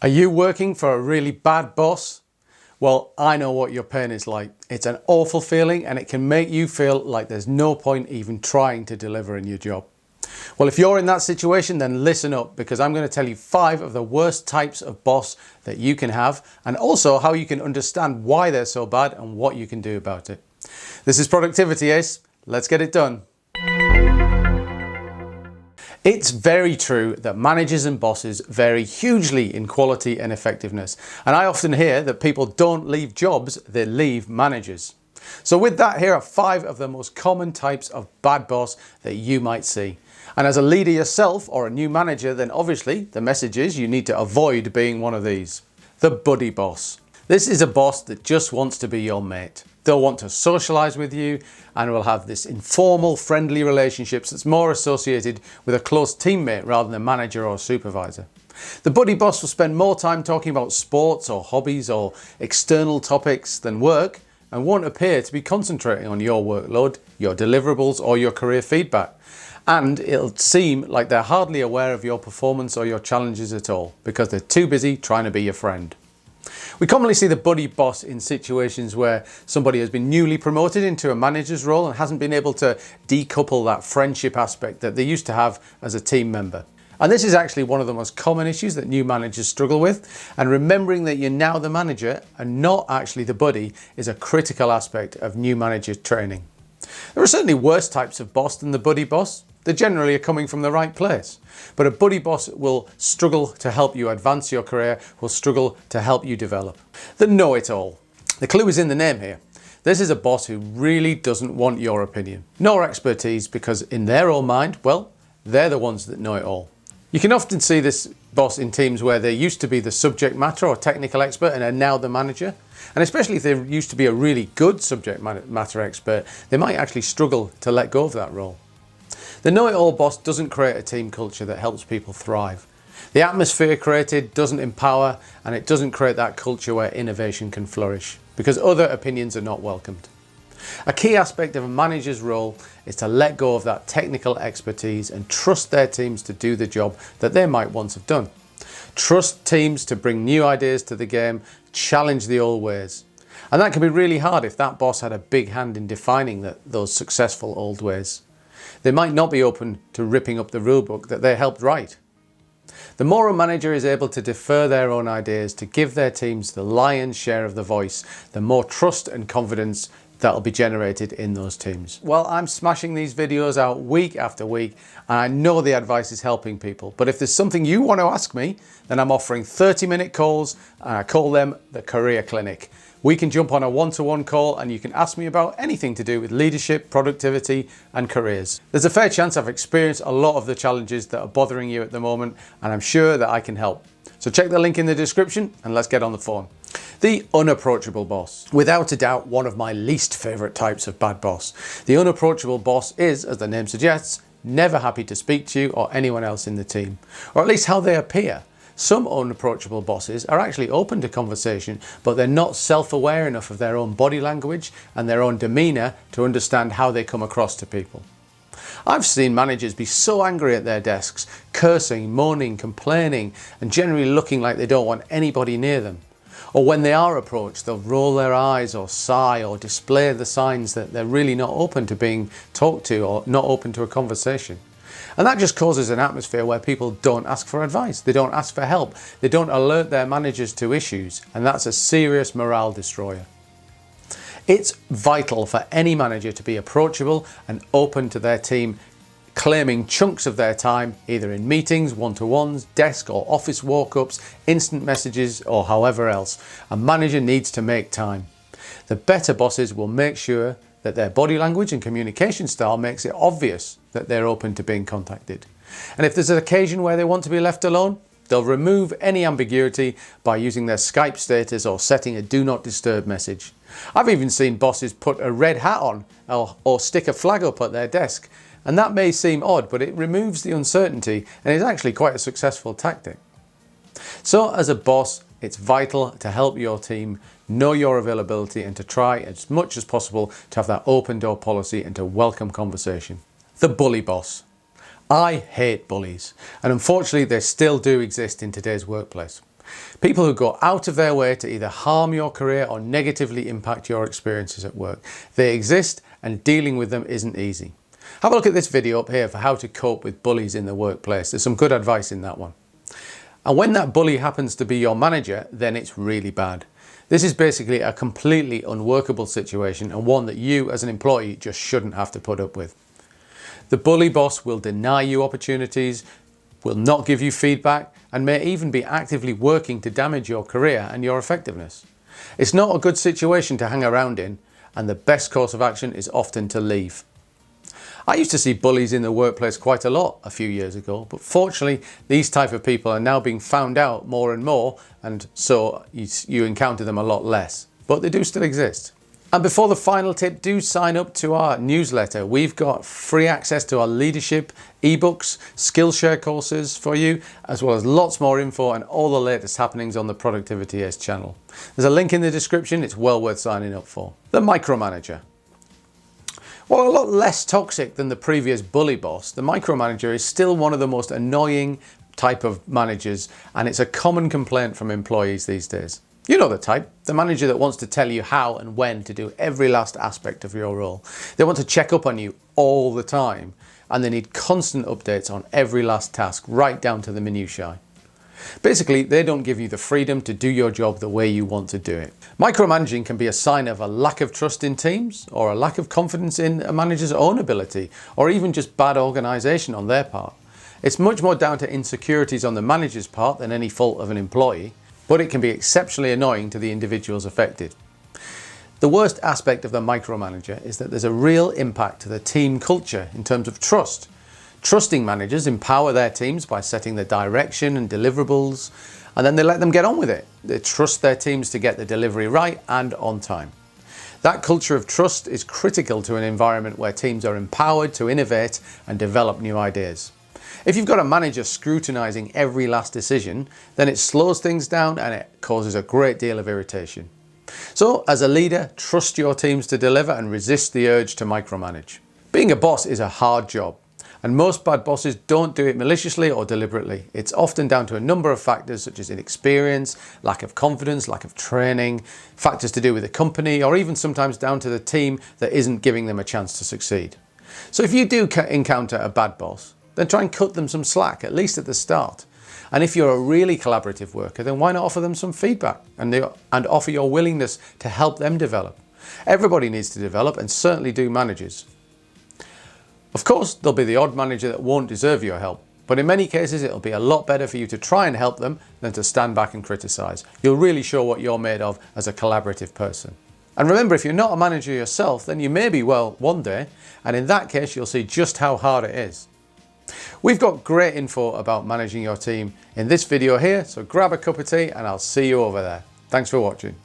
Are you working for a really bad boss? Well, I know what your pain is like. It's an awful feeling and it can make you feel like there's no point even trying to deliver in your job. Well, if you're in that situation, then listen up, because I'm going to tell you 5 of the worst types of boss that you can have, and also how you can understand why they're so bad and what you can do about it. This is Productivity Ace. Let's get it done. It's very true that managers and bosses vary hugely in quality and effectiveness. And I often hear that people don't leave jobs, they leave managers. So with that, here are 5 of the most common types of bad boss that you might see. And as a leader yourself or a new manager, then obviously the message is you need to avoid being one of these. The buddy boss. This is a boss that just wants to be your mate. They'll want to socialise with you and will have this informal, friendly relationships that's more associated with a close teammate rather than a manager or supervisor. The buddy boss will spend more time talking about sports or hobbies or external topics than work, and won't appear to be concentrating on your workload, your deliverables or your career feedback. And it'll seem like they're hardly aware of your performance or your challenges at all, because they're too busy trying to be your friend. We commonly see the buddy boss in situations where somebody has been newly promoted into a manager's role and hasn't been able to decouple that friendship aspect that they used to have as a team member. And this is actually one of the most common issues that new managers struggle with, and remembering that you're now the manager and not actually the buddy is a critical aspect of new manager training. There are certainly worse types of boss than the buddy boss. They generally are coming from the right place. But a buddy boss will struggle to help you advance your career, will struggle to help you develop. The know-it-all. The clue is in the name here. This is a boss who really doesn't want your opinion, nor expertise, because in their own mind, well, they're the ones that know it all. You can often see this boss in teams where they used to be the subject matter or technical expert and are now the manager. And especially if they used to be a really good subject matter expert, they might actually struggle to let go of that role. The know-it-all boss doesn't create a team culture that helps people thrive. The atmosphere created doesn't empower, and it doesn't create that culture where innovation can flourish, because other opinions are not welcomed. A key aspect of a manager's role is to let go of that technical expertise and trust their teams to do the job that they might once have done. Trust teams to bring new ideas to the game, challenge the old ways. And that can be really hard if that boss had a big hand in defining those successful old ways. They might not be open to ripping up the rulebook that they helped write. The more a manager is able to defer their own ideas, to give their teams the lion's share of the voice, the more trust and confidence that'll be generated in those teams. Well, I'm smashing these videos out week after week, and I know the advice is helping people. But if there's something you want to ask me, then I'm offering 30-minute calls, and I call them the Career Clinic. We can jump on a one-to-one call and you can ask me about anything to do with leadership, productivity and careers. There's a fair chance I've experienced a lot of the challenges that are bothering you at the moment, and I'm sure that I can help. So check the link in the description and let's get on the phone. The unapproachable boss. Without a doubt, one of my least favourite types of bad boss. The unapproachable boss is, as the name suggests, never happy to speak to you or anyone else in the team, or at least how they appear. Some unapproachable bosses are actually open to conversation, but they're not self-aware enough of their own body language and their own demeanour to understand how they come across to people. I've seen managers be so angry at their desks, cursing, moaning, complaining, and generally looking like they don't want anybody near them. Or when they are approached, they'll roll their eyes or sigh or display the signs that they're really not open to being talked to or not open to a conversation. And that just causes an atmosphere where people don't ask for advice, they don't ask for help, they don't alert their managers to issues, and that's a serious morale destroyer. It's vital for any manager to be approachable and open to their team, claiming chunks of their time, either in meetings, one-to-ones, desk or office walk-ups, instant messages or however else. A manager needs to make time. The better bosses will make sure that their body language and communication style makes it obvious that they're open to being contacted. And if there's an occasion where they want to be left alone, they'll remove any ambiguity by using their Skype status or setting a do not disturb message. I've even seen bosses put a red hat on or stick a flag up at their desk. And that may seem odd, but it removes the uncertainty and is actually quite a successful tactic. So as a boss, it's vital to help your team know your availability and to try as much as possible to have that open door policy and to welcome conversation. The bully boss. I hate bullies, and unfortunately they still do exist in today's workplace. People who go out of their way to either harm your career or negatively impact your experiences at work. They exist and dealing with them isn't easy. Have a look at this video up here for how to cope with bullies in the workplace. There's some good advice in that one. And when that bully happens to be your manager, then it's really bad. This is basically a completely unworkable situation and one that you as an employee just shouldn't have to put up with. The bully boss will deny you opportunities, will not give you feedback, and may even be actively working to damage your career and your effectiveness. It's not a good situation to hang around in, and the best course of action is often to leave. I used to see bullies in the workplace quite a lot a few years ago, but fortunately these type of people are now being found out more and more, and so you encounter them a lot less, but they do still exist. And before the final tip, do sign up to our newsletter. We've got free access to our leadership, ebooks, Skillshare courses for you, as well as lots more info and all the latest happenings on the Productivity Ace channel. There's a link in the description, it's well worth signing up for. The micromanager. While a lot less toxic than the previous bully boss, the micromanager is still one of the most annoying type of managers, and it's a common complaint from employees these days. You know the type, the manager that wants to tell you how and when to do every last aspect of your role. They want to check up on you all the time, and they need constant updates on every last task, right down to the minutiae. Basically, they don't give you the freedom to do your job the way you want to do it. Micromanaging can be a sign of a lack of trust in teams, or a lack of confidence in a manager's own ability, or even just bad organisation on their part. It's much more down to insecurities on the manager's part than any fault of an employee, but it can be exceptionally annoying to the individuals affected. The worst aspect of the micromanager is that there's a real impact to the team culture in terms of trust. Trusting managers empower their teams by setting the direction and deliverables, and then they let them get on with it. They trust their teams to get the delivery right and on time. That culture of trust is critical to an environment where teams are empowered to innovate and develop new ideas. If you've got a manager scrutinising every last decision, then it slows things down and it causes a great deal of irritation. So, as a leader, trust your teams to deliver and resist the urge to micromanage. Being a boss is a hard job, and most bad bosses don't do it maliciously or deliberately. It's often down to a number of factors such as inexperience, lack of confidence, lack of training, factors to do with the company, or even sometimes down to the team that isn't giving them a chance to succeed. So if you do encounter a bad boss, then try and cut them some slack, at least at the start. And if you're a really collaborative worker, then why not offer them some feedback and offer your willingness to help them develop? Everybody needs to develop, and certainly do managers. Of course, there'll be the odd manager that won't deserve your help, but in many cases it'll be a lot better for you to try and help them than to stand back and criticise. You'll really show what you're made of as a collaborative person. And remember, if you're not a manager yourself, then you may be well one day, and in that case you'll see just how hard it is. We've got great info about managing your team in this video here, so grab a cup of tea and I'll see you over there. Thanks for watching.